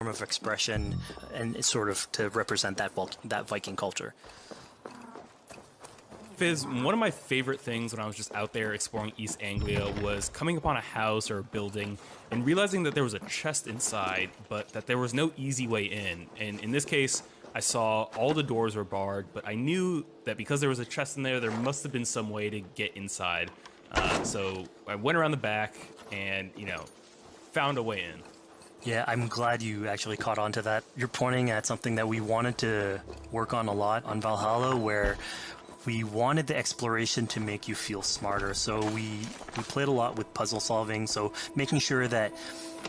of expression and sort of to represent that Viking culture. Fizz, one of my favorite things when I was just out there exploring East Anglia was coming upon a house or a building and realizing that there was a chest inside, but that there was no easy way in. And in this case, I saw all the doors were barred, but I knew that because there was a chest in there, there must have been some way to get inside. So I went around the back and, found a way in. Yeah, I'm glad you actually caught on to that. You're pointing at something that we wanted to work on a lot on Valhalla, where we wanted the exploration to make you feel smarter. So we played a lot with puzzle solving, so making sure that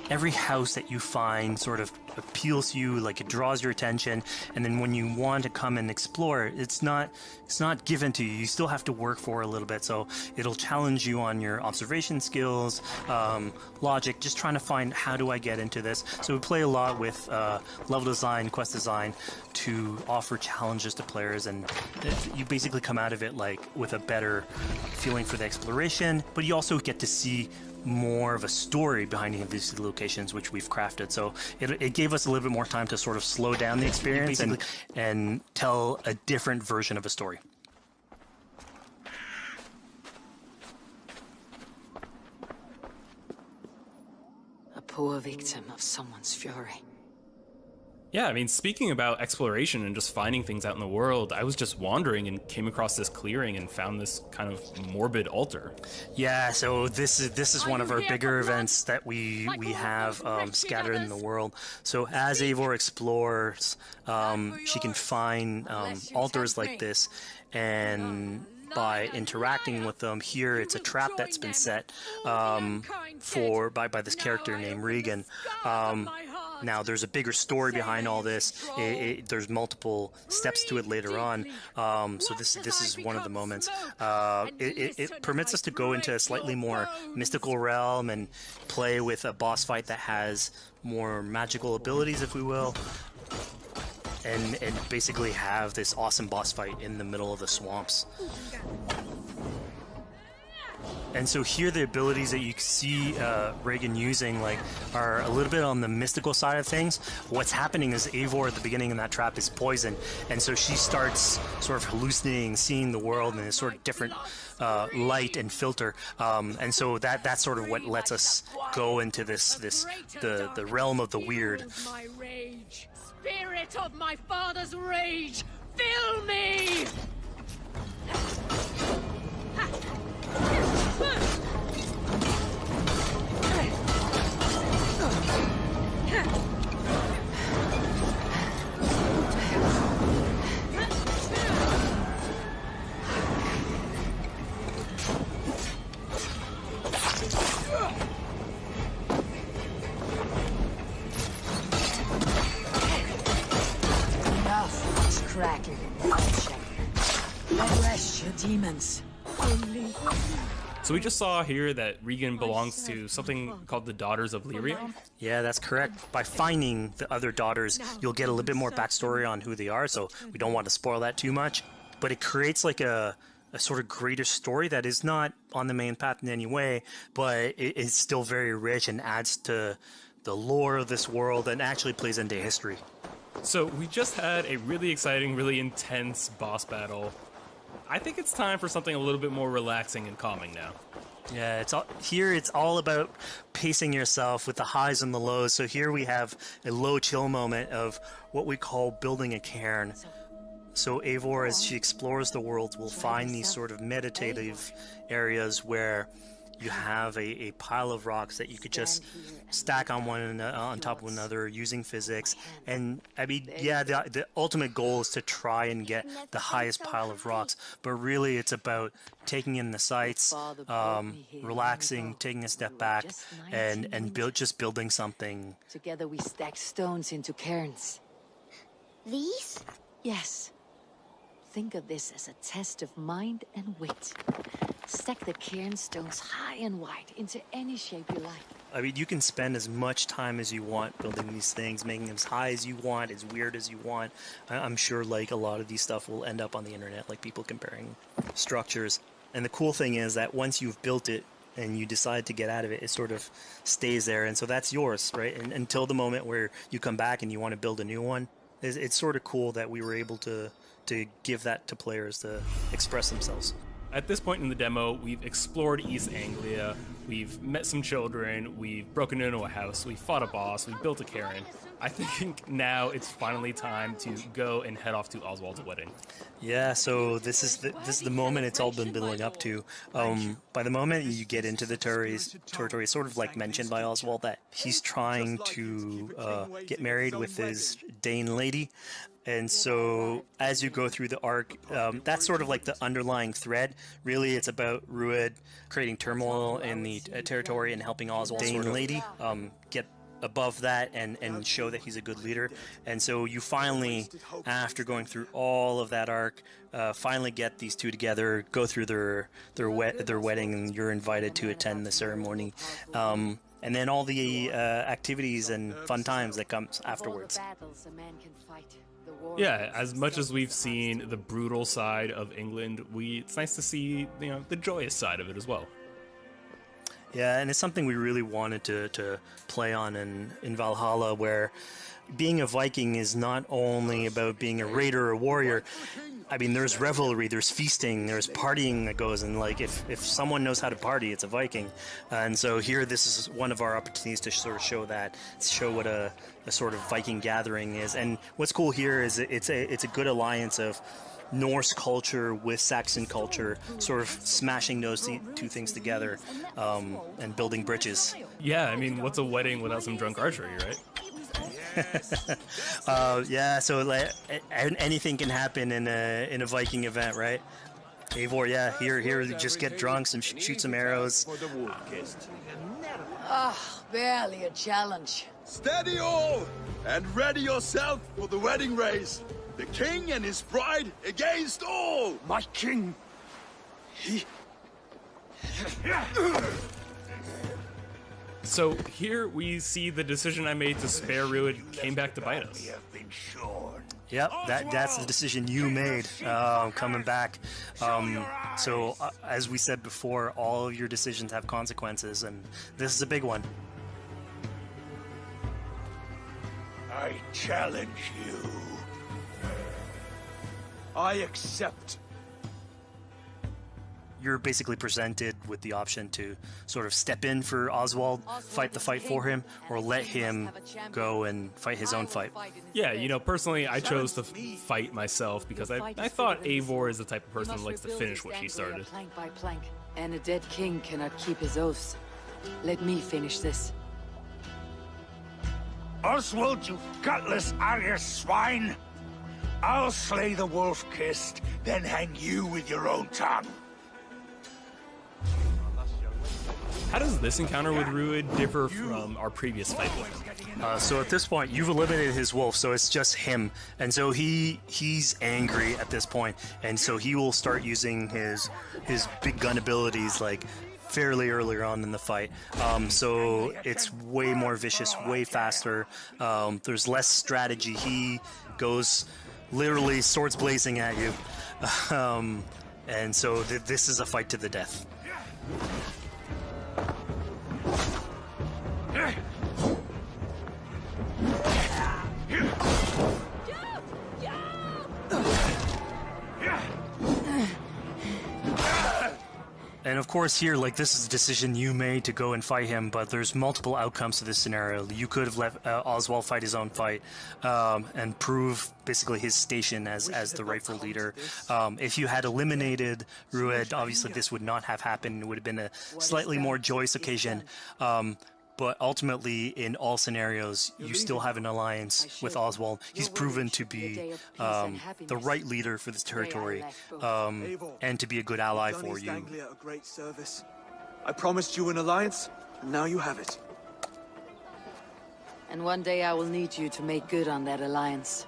every house that you find sort of appeals to you, like it draws your attention, and then when you want to come and explore, it's not given to you. You still have to work for it a little bit, so it'll challenge you on your observation skills, logic, just trying to find how do I get into this. So we play a lot with level design, quest design to offer challenges to players, and you basically come out of it like with a better feeling for the exploration, but you also get to see more of a story behind any of these locations, which we've crafted. So it gave us a little bit more time to sort of slow down the experience and tell a different version of a story. A poor victim of someone's fury. Yeah, I mean, speaking about exploration and just finding things out in the world, I was just wandering and came across this clearing and found this kind of morbid altar. Yeah, so this is one of our bigger events that we have scattered in the world. So as Eivor explores, she can find altars like this, and by interacting with them, here it's a trap that's been set by this character named Regan. Now, there's a bigger story behind all this. There's multiple steps to it later on. So this is one of the moments. It permits us to go into a slightly more mystical realm and play with a boss fight that has more magical abilities, if we will. And basically have this awesome boss fight in the middle of the swamps. And so here the abilities that you see Regan using are a little bit on the mystical side of things. What's happening is Eivor at the beginning in that trap is poisoned, and so she starts sort of hallucinating, seeing the world in a sort of different light and filter. And so that's sort of what lets us go into the realm of the weird. Spirit of my father's rage, fill me! Enough is cracking. Arrest your demons. So we just saw here that Regan belongs to something called the Daughters of Lyrion. Yeah, that's correct. By finding the other daughters, you'll get a little bit more backstory on who they are, so we don't want to spoil that too much. But it creates like a sort of greater story that is not on the main path in any way, but it's still very rich and adds to the lore of this world and actually plays into history. So we just had a really exciting, really intense boss battle. I think it's time for something a little bit more relaxing and calming now. Yeah, it's all about pacing yourself with the highs and the lows. So here we have a low chill moment of what we call building a cairn. So Eivor, as she explores the world, will find these sort of meditative areas where you have a pile of rocks that you could just stack on top of one another using physics. And I mean, yeah, the ultimate goal is to try and get the highest pile of rocks, but really it's about taking in the sights, relaxing, taking a step back, and just building something. Together we stack stones into cairns. These? Yes. Think of this as a test of mind and wit. Stack the cairn stones high and wide into any shape you like. I mean, you can spend as much time as you want building these things, making them as high as you want, as weird as you want. I'm sure like a lot of these stuff will end up on the internet, like people comparing structures. And the cool thing is that once you've built it, and you decide to get out of it, it sort of stays there, and so that's yours, right? And until the moment where you come back and you want to build a new one. It's sort of cool that we were able to give that to players to express themselves. At this point in the demo, we've explored East Anglia, we've met some children, we've broken into a house, we fought a boss, we built a cairn. I think now it's finally time to go and head off to Oswald's wedding. Yeah, so this is the moment it's all been building up to. By the moment you get into the territory, sort of like mentioned by Oswald, that he's trying to get married with his Dane lady. And so as you go through the arc, that's sort of like the underlying thread. Really, it's about Rued creating turmoil in the territory and helping Oswald's Dane lady get above that and show that he's a good leader. And so you finally, after going through all of that arc, finally get these two together, go through their wedding, and you're invited to attend the ceremony. And then all the activities and fun times that comes afterwards. Yeah, as much as we've seen the brutal side of England, it's nice to see, the joyous side of it as well. Yeah, and it's something we really wanted to play on in Valhalla, where being a Viking is not only about being a raider or warrior. I mean, there's revelry, there's feasting, there's partying that goes, and like if someone knows how to party, it's a Viking. And so here, this is one of our opportunities to sort of show what a sort of Viking gathering is. And what's cool here is it's a good alliance of Norse culture with Saxon culture, sort of smashing those two things together and building bridges. Yeah, I mean, what's a wedding without some drunk archery, right? Yeah, so like, anything can happen in a Viking event, right? Eivor, yeah, here, just get drunk, shoot some arrows. Barely a challenge. Steady all, and ready yourself for the wedding race. The king and his bride against all! My king! So here we see the decision I made to spare Rued came back to bite us. Yep, that's the decision you made, coming back. So as we said before, all of your decisions have consequences, and this is a big one. I challenge you. I accept. You're basically presented with the option to sort of step in for Oswald, fight the fight for him, or let him go and fight his own fight. Yeah, personally, I chose to fight myself because I thought Eivor is the type of person who likes to finish what she started. Plank by plank, and a dead king cannot keep his oaths. Let me finish this. Oswald, you gutless Arya swine! I'll slay the wolf-kissed, then hang you with your own tongue. How does this encounter with Rued differ from our previous fight with him? So at this point, you've eliminated his wolf, so it's just him. And so he's angry at this point, and so he will start using his big gun abilities, like, fairly earlier on in the fight. So it's way more vicious, way faster. There's less strategy. He goes literally swords blazing at you. And so this is a fight to the death. And of course here, like, this is a decision you made to go and fight him, but there's multiple outcomes to this scenario. You could have let Oswald fight his own fight and prove basically his station as the rightful leader. If you had eliminated Rued, obviously this would not have happened. It would have been a slightly more joyous occasion. But ultimately, in all scenarios, you still have an alliance with Oswald. He's proven to be the right leader for this territory, and to be a good ally for you. Anglia a great service. I promised you an alliance, and now you have it. And one day I will need you to make good on that alliance.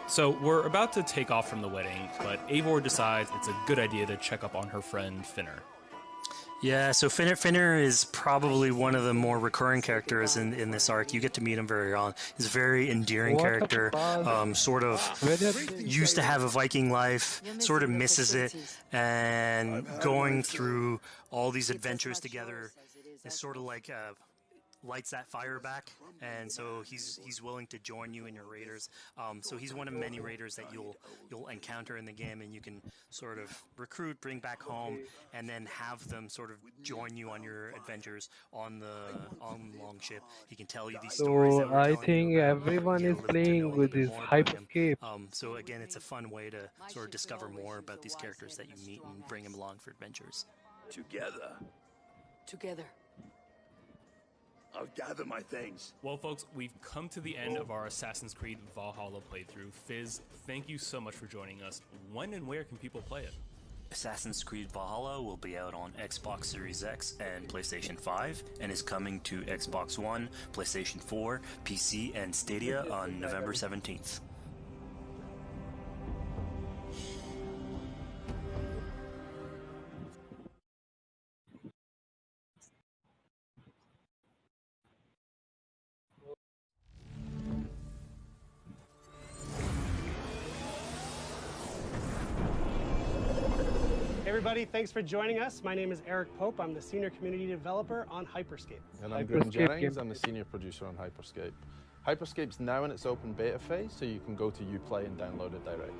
So we're about to take off from the wedding, but Eivor decides it's a good idea to check up on her friend Finner. Yeah, so Finner is probably one of the more recurring characters in this arc. You get to meet him very early on. He's a very endearing character, sort of used to have a Viking life, sort of misses it, and going through all these adventures together is sort of like lights that fire back, and so he's willing to join you in your raiders. So he's one of many raiders that you'll encounter in the game, and you can sort of recruit, bring back home, and then have them sort of join you on your adventures on Longship. He can tell you these stories. So I think everyone is playing with this Hyperscape. So again, it's a fun way to sort of discover more about these characters that you meet and bring them along for adventures. Together. I'll gather my things. Well, folks, we've come to the end of our Assassin's Creed Valhalla playthrough. Fizz, thank you so much for joining us. When and where can people play it? Assassin's Creed Valhalla will be out on Xbox Series X and PlayStation 5, and is coming to Xbox One, PlayStation 4, PC, and Stadia on November 17th. Everybody, thanks for joining us. My name is Eric Pope. I'm the Senior Community Developer on Hyperscape. And I'm Graham Jennings. I'm the Senior Producer on Hyperscape. Hyperscape's now in its open beta phase, so you can go to Uplay and download it directly.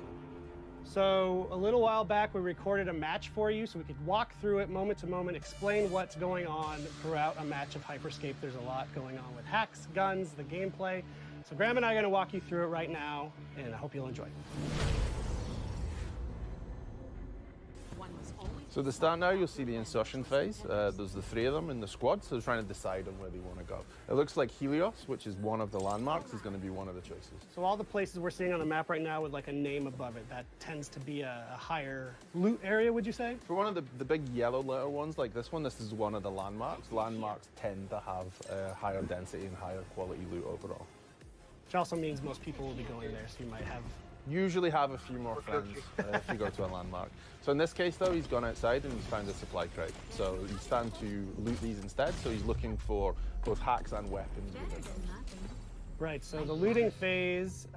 So a little while back, we recorded a match for you so we could walk through it moment to moment, explain what's going on throughout a match of Hyperscape. There's a lot going on with hacks, guns, the gameplay. So Graham and I are going to walk you through it right now, and I hope you'll enjoy it. So at the start now, you'll see the insertion phase. There's the three of them in the squad, so they're trying to decide on where they want to go. It looks like Helios, which is one of the landmarks, is going to be one of the choices. So all the places we're seeing on the map right now with like a name above it, that tends to be a higher loot area, would you say? For one of the big yellow letter ones like this one, this is one of the landmarks. Landmarks tend to have higher density and higher quality loot overall. Which also means most people will be going there, so you might have... Usually have a few more friends if you go to a landmark. So in this case though, he's gone outside and he's found a supply crate. So he's starting to loot these instead, so he's looking for both hacks and weapons within them. Right, so the looting phase,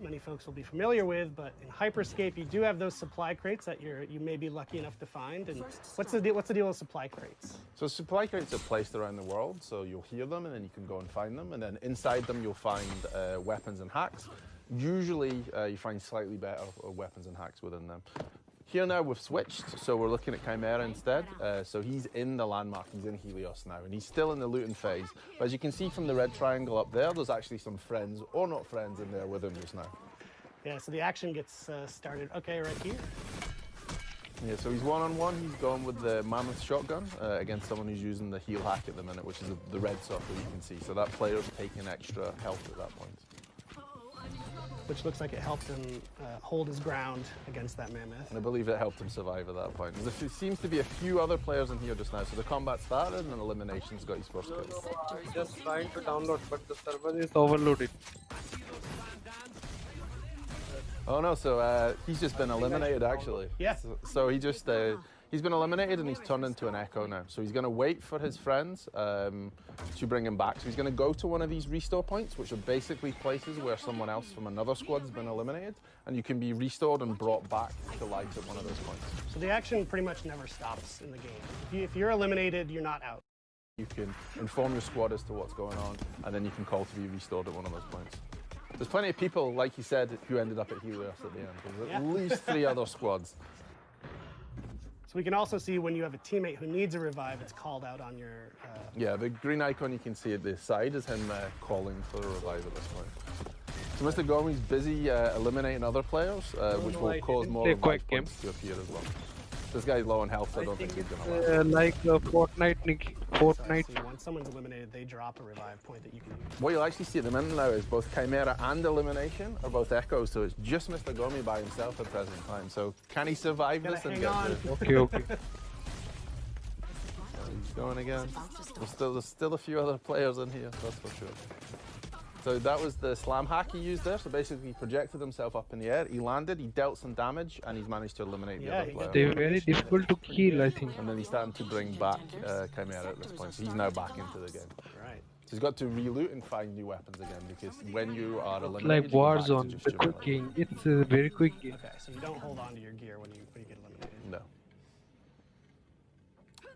many folks will be familiar with, but in Hyperscape you do have those supply crates that you may be lucky enough to find. And what's the deal with supply crates? So supply crates are placed around the world, so you'll hear them and then you can go and find them, and then inside them you'll find weapons and hacks. Usually you find slightly better weapons and hacks within them. Here now we've switched, so we're looking at Chimera instead. So he's in the landmark, he's in Helios now, and he's still in the looting phase. But as you can see from the red triangle up there, there's actually some friends, or not friends, in there with him just now. Yeah, so the action gets started, okay, right here. Yeah, so he's one-on-one, he's going with the Mammoth shotgun against someone who's using the heal hack at the minute, which is the red circle you can see. So that player's taking extra health at that point. Which looks like it helped him hold his ground against that mammoth. And I believe it helped him survive at that point. There seems to be a few other players in here just now, so the combat started and elimination's got his first kill. Just trying to download, but the server is overloaded. Oh no, so he's just been eliminated actually. Yeah. So he just, he's been eliminated and he's turned into an echo now. So he's going to wait for his friends to bring him back. So he's going to go to one of these restore points, which are basically places where someone else from another squad's been eliminated, and you can be restored and brought back to life at one of those points. So the action pretty much never stops in the game. If you're eliminated, you're not out. You can inform your squad as to what's going on, and then you can call to be restored at one of those points. There's plenty of people, like you said, who ended up at Helios at the end. There's at least 3 other squads. So we can also see when you have a teammate who needs a revive, it's called out on your... Yeah, the green icon you can see at the side is him calling for a revive at this point. So Mr. Gomi's busy eliminating other players, which will cause more revive points to appear as well. This guy's low on health, so I don't think he's going to last. Like Fortnite, Nick. Fortnite. So once someone's eliminated, they drop a revive point that you can use. What you'll actually see at the minute now is both Chimera and Elimination are both echoes, so it's just Mr. Gomi by himself at present time. So can he survive this and get Okay, okay. He's going again. There's still a few other players in here, that's for sure. So that was the slam hack he used there. So basically he projected himself up in the air, he landed, he dealt some damage, and he's managed to eliminate the other player. They're very difficult to kill, I think. And then he's starting to bring back Chimera at this point. So he's now back into the game. Right. So he's got to reloot and find new weapons again, because when you are It's eliminated, like Warzone, the quick game. It's a very quick game. Okay, so you don't hold on to your gear when you get eliminated. No.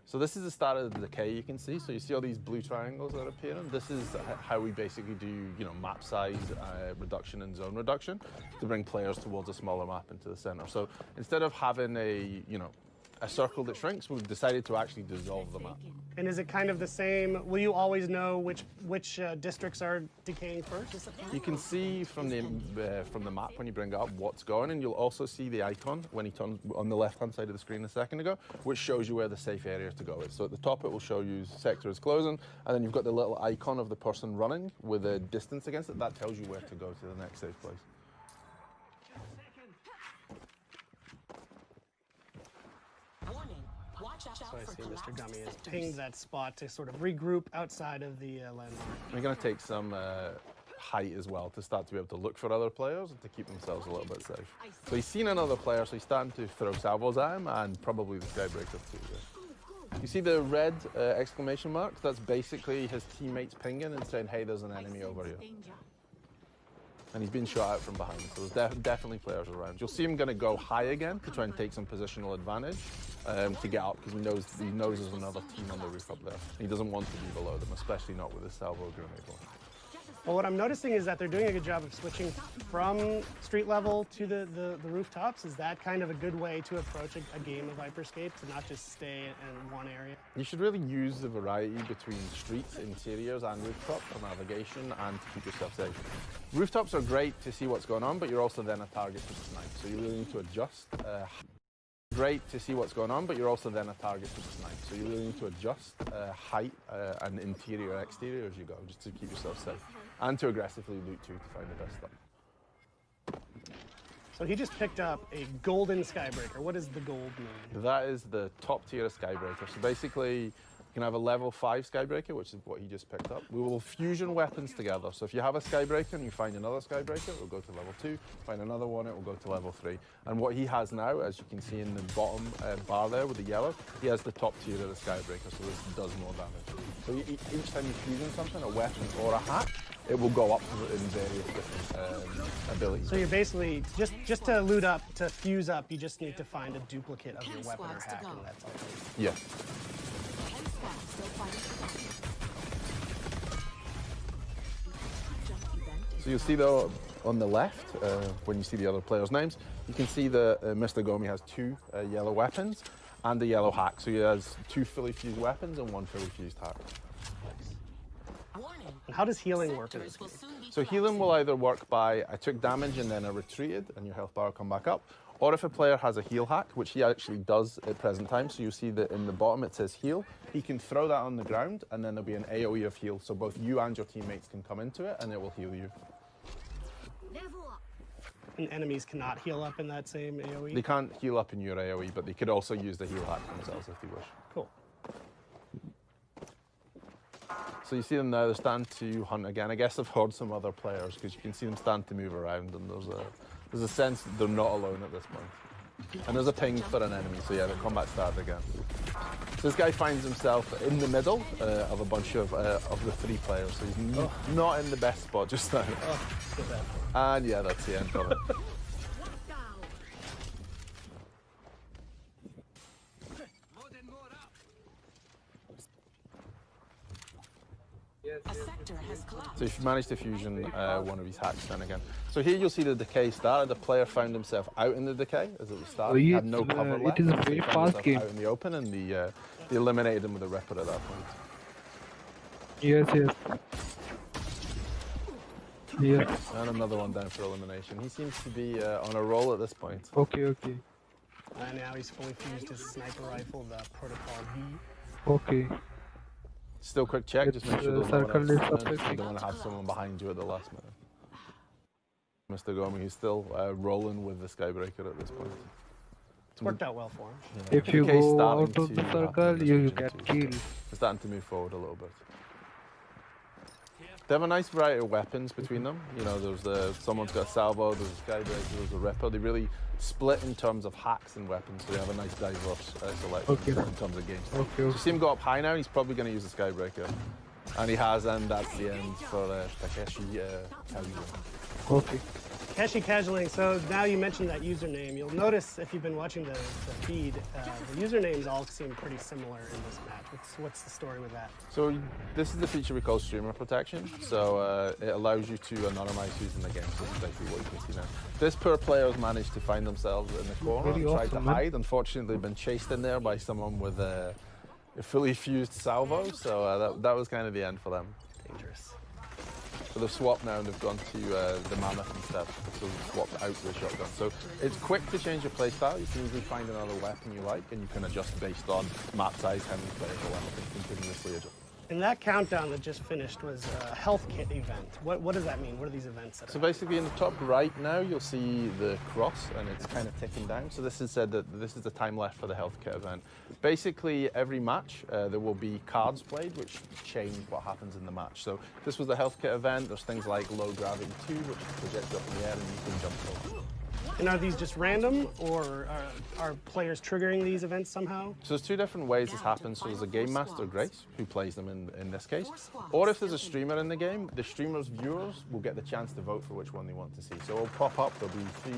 So this is the start of the decay, you can see. So you see all these blue triangles that are appearing. This is how we basically do, map size reduction and zone reduction to bring players towards a smaller map into the center. So instead of having a circle that shrinks, we've decided to actually dissolve the map. And is it kind of the same? Will you always know which districts are decaying first? You can see from the map when you bring it up what's going, and you'll also see the icon when he turned on the left-hand side of the screen a second ago, which shows you where the safe area to go is. So at the top it will show you sector is closing, and then you've got the little icon of the person running with a distance against it. That tells you where to go to the next safe place. So I see Mr. Gummy has pinged that spot to sort of regroup outside of the landmark. They're going to take some height as well to start to be able to look for other players and to keep themselves a little bit safe. So he's seen another player, so he's starting to throw salvos at him, and probably the Skybreaker too. Yeah. You see the red exclamation mark? That's basically his teammates pinging and saying, hey, there's an enemy over here. And he's been shot out from behind, so there's definitely players around. You'll see him going to go high again to try and take some positional advantage to get up, because he knows there's another team on the roof up there. He doesn't want to be below them, especially not with his salvo grenade launcher. Well, what I'm noticing is that they're doing a good job of switching from street level to the rooftops. Is that kind of a good way to approach a game of Hyperscape, to not just stay in one area? You should really use the variety between streets, interiors, and rooftops for navigation and to keep yourself safe. Rooftops are great to see what's going on, but you're also then a target to snipe, so you really need to adjust. Great to see what's going on, but you're also then a target to snipe, so you really need to adjust height and interior, exterior as you go, just to keep yourself safe. And to aggressively loot too, to find the best stuff. So he just picked up a golden Skybreaker. What does the gold mean? That is the top tier of Skybreaker. So basically, you can have a level 5 Skybreaker, which is what he just picked up. We will fusion weapons together. So if you have a Skybreaker and you find another Skybreaker, it will go to level 2. Find another one, it will go to level 3. And what he has now, as you can see in the bottom bar there with the yellow, he has the top tier of the Skybreaker, so this does more damage. So each time you fusion something, a weapon or a hack, it will go up in various different abilities. So you're basically, just to loot up, to fuse up, you just need to find a duplicate of your weapon or hack, and that's all. Yeah. So you'll see though on the left, when you see the other players' names, you can see that Mr. Gomi has 2 yellow weapons and a yellow hack. So he has 2 fully fused weapons and 1 fully fused hack. And how does healing work in this game? So healing will either work by I took damage and then I retreated and your health bar will come back up, or if a player has a heal hack, which he actually does at present time, so you see that in the bottom it says heal, he can throw that on the ground and then there'll be an AoE of heal, so both you and your teammates can come into it and it will heal you. And enemies cannot heal up in that same AoE? They can't heal up in your AoE, but they could also use the heal hack themselves if they wish. Cool. So you see them now, they're starting to hunt again. I guess I've heard some other players, because you can see them starting to move around, and there's a sense that they're not alone at this point. And there's a ping for an enemy, so yeah, the combat started again. So this guy finds himself in the middle of a bunch of the 3 players, so he's not in the best spot just now. And yeah, that's the end of it. So if you manage to fusion one of his hacks then again. So here you'll see the decay started. The player found himself out in the decay as it was starting. He had no cover left. It is a very fast game. Out in the open, and they eliminated him with a Ripper at that point. Yes, yes. Yeah. And another one down for elimination. He seems to be on a roll at this point. Okay, okay. And now he's fully fused his sniper rifle, the Protocol V. Okay. Still quick check, just make sure there's no one else. You don't want to have someone behind you at the last minute. Mr. Gomi, he's still rolling with the Skybreaker at this point. It's worked out well for him. Yeah. If you go out of the circle, you get killed. He's starting to move forward a little bit. They have a nice variety of weapons between them. You know, someone's got a salvo, there's a skybreaker, there's a ripper. They really split in terms of hacks and weapons, so they have a nice diverse selection in terms of games. So you see him go up high now, he's probably going to use the skybreaker. And he has, and that's the end for Takeshi Kazuya. Okay. Takeshi Casualing, so now you mentioned that username. You'll notice if you've been watching the feed, the usernames all seem pretty similar in this match. What's the story with that? So this is the feature we call streamer protection. So it allows you to anonymize who's in the game. So this is basically what you can see now. This poor player has managed to find themselves in the corner and tried to hide. Unfortunately, they've been chased in there by someone with a fully fused salvo. So that was kind of the end for them. Dangerous. So they've swapped now and they've gone to the mammoth instead. So they've swapped out to the shotgun. So it's quick to change your playstyle. You can easily find another weapon you like and you can adjust based on map size, how many players are left, and continuously adjust. And that countdown that just finished was a health kit event. What does that mean? What are these events? So basically in the top right now, you'll see the cross and it's kind of ticking down. So this is said that this is the time left for the health kit event. Basically every match, there will be cards played which change what happens in the match. So this was the health kit event. There's things like low gravity 2, which projects up in the air and you can jump over. And are these just random, or are players triggering these events somehow? So there's two different ways this happens. So there's a game master, Grace, who plays them in this case. Or if there's a streamer in the game, the streamer's viewers will get the chance to vote for which one they want to see. So it'll pop up, there'll be 3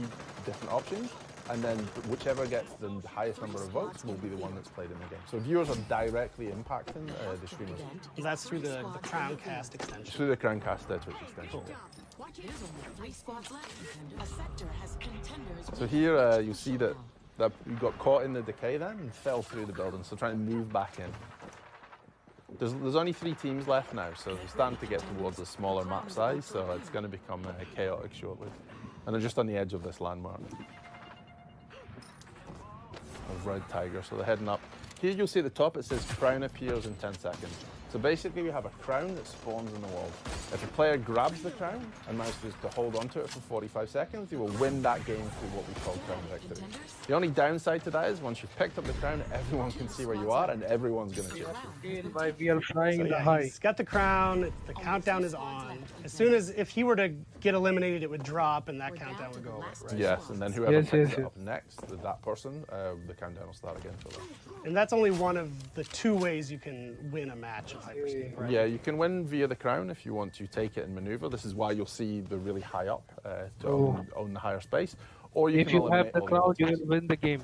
different options, and then whichever gets the highest number of votes will be the one that's played in the game. So viewers are directly impacting the streamers. And that's through the Crowncast extension? It's through the Crowncast Twitch extension. Cool. So here you see that you got caught in the decay then and fell through the building, so trying to move back in. There's only 3 teams left now, so they're starting to get towards a smaller map size, so it's going to become chaotic shortly. And they're just on the edge of this landmark of Red Tiger, so they're heading up. Here you'll see at the top it says crown appears in 10 seconds. So basically we have a crown that spawns in the wall. If a player grabs the crown and manages to hold onto it for 45 seconds, he will win that game through what we call crown victory. The only downside to that is once you've picked up the crown, everyone can see where you are and everyone's going to chase you. We are flying in the high. He's got the crown, the countdown is on. As soon as, if he were to get eliminated, it would drop and that countdown would go away, right? Yes, and then whoever picks it up next, that person, the countdown will start again for them. And that's only one of the 2 ways you can win a match of Hyperscape, right? Yeah, you can win via the crown if you want to take it and maneuver. This is why you'll see the really high up to own the higher space. Or you if you have the crown, you will win the game.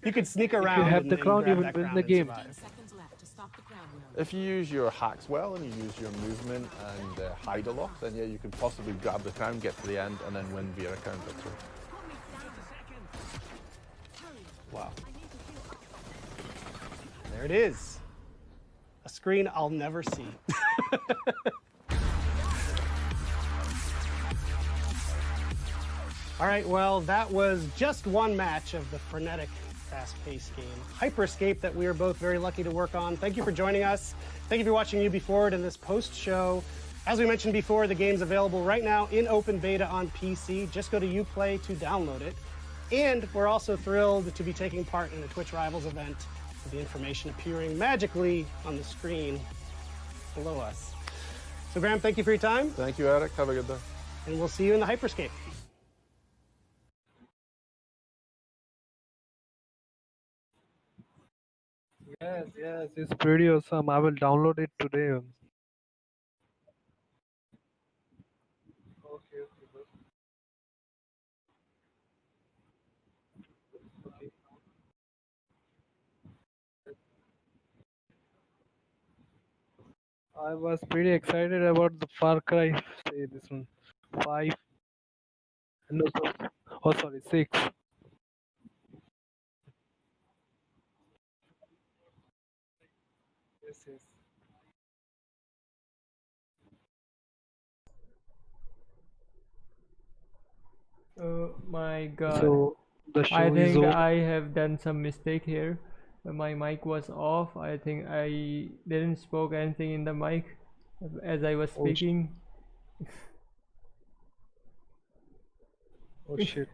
You could sneak around. If you have the crown, you will win the game. If you use your hacks well and you use your movement and hide a lot, then yeah, you could possibly grab the crown, get to the end, and then win via a crown victory. Wow. There it is. A screen I'll never see. All right, well, that was just one match of the frenetic, fast-paced game, Hyperscape, that we are both very lucky to work on. Thank you for joining us. Thank you for watching Ubisoft Forward in this post-show. As we mentioned before, the game's available right now in open beta on PC. Just go to Uplay to download it. And we're also thrilled to be taking part in the Twitch Rivals event, with the information appearing magically on the screen below us. So Graham, thank you for your time. Thank you, Eric. Have a good day. And we'll see you in the Hyperscape. Yes, it's pretty awesome. I will download it today. I was pretty excited about the Far Cry. Say this one, 5. No, oh sorry, 6. Yes. Oh my god. So the show I is think over. I have done some mistake here. My mic was off. I think I didn't spoke anything in the mic as I was speaking. Oh shit.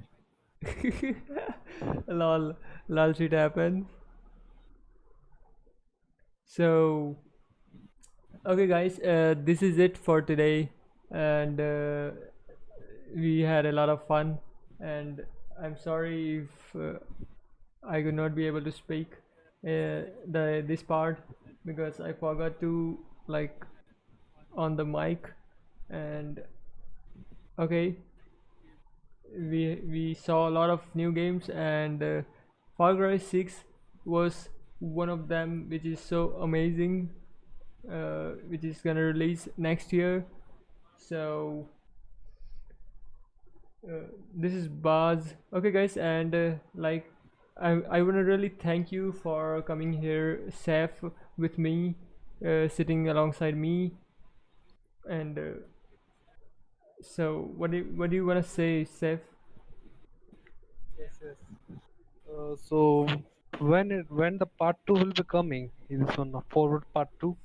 lol shit happened. So Okay, guys, this is it for today, and we had a lot of fun. And I'm sorry if I could not be able to speak this part because I forgot to like on the mic. And okay, we saw a lot of new games, and Far Cry 6 was one of them, which is so amazing, which is gonna release next year. So this is Baaz. Okay, guys, and like I want to really thank you for coming here, Seth, with me, sitting alongside me. And so what do you want to say, Seth? Yes, yes. So when the part 2 will be coming? Is this on the Forward part 2?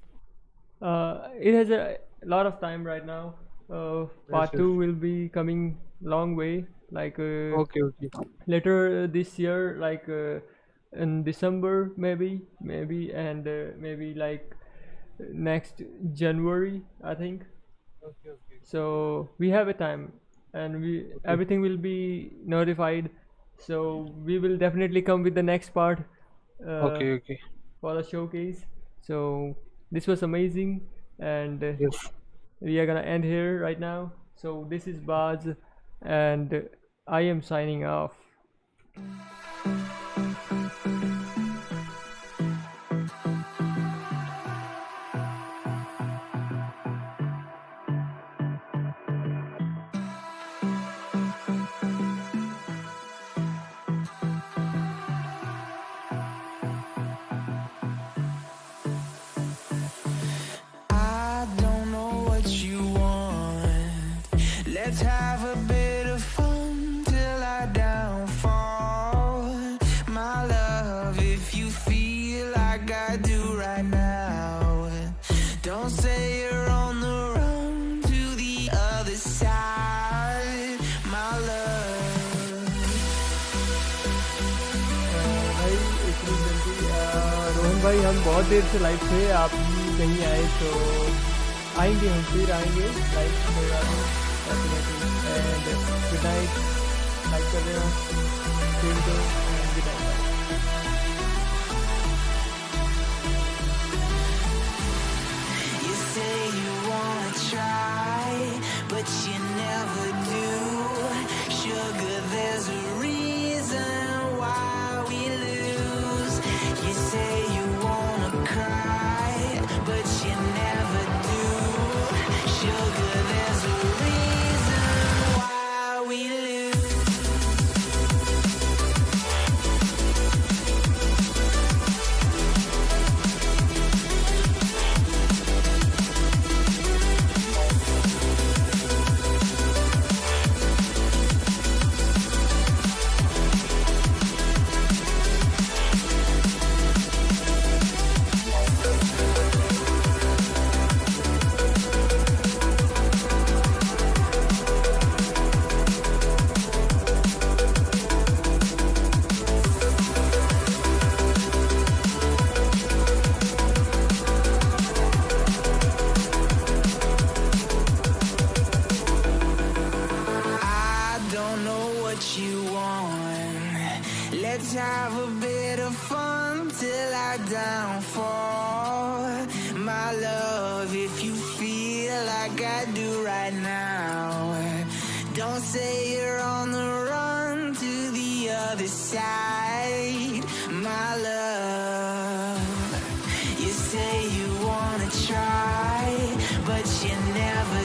It has a lot of time right now. Part Yes, 2 yes. will be coming long way, like Okay, okay. later this year, like in December maybe, and maybe like next January, I think. Okay, okay. So we have a time, and everything will be notified. So we will definitely come with the next part Okay, okay. for the showcase. So this was amazing, and Yes. we are gonna end here right now. So this is Baaz, and I am signing off. I don't know what you want. Let's have a bit of fun till I downfall. My love, if you feel like I do right now, don't say you're on the run to the other side. My love. भाई इतनी जल्दी रोहन भाई, हम बहुत देर से live थे, आप भी कहीं आए तो आएंगे, हम फिर आएंगे लाइव थोड़ा definitely. And good night, like कर रहे हो स्ट्रीम को, and good night. You say you wanna try, but you never do. Sugar, there's a reason why we lose. You say you wanna cry, but you never do. Sugar, there's a reason why we lose. I don't know what you want. Let's have a bit of fun till I downfall. My love, if you feel like I do right now, don't say you're on the run to the other side. My love, you say you wanna try, but you never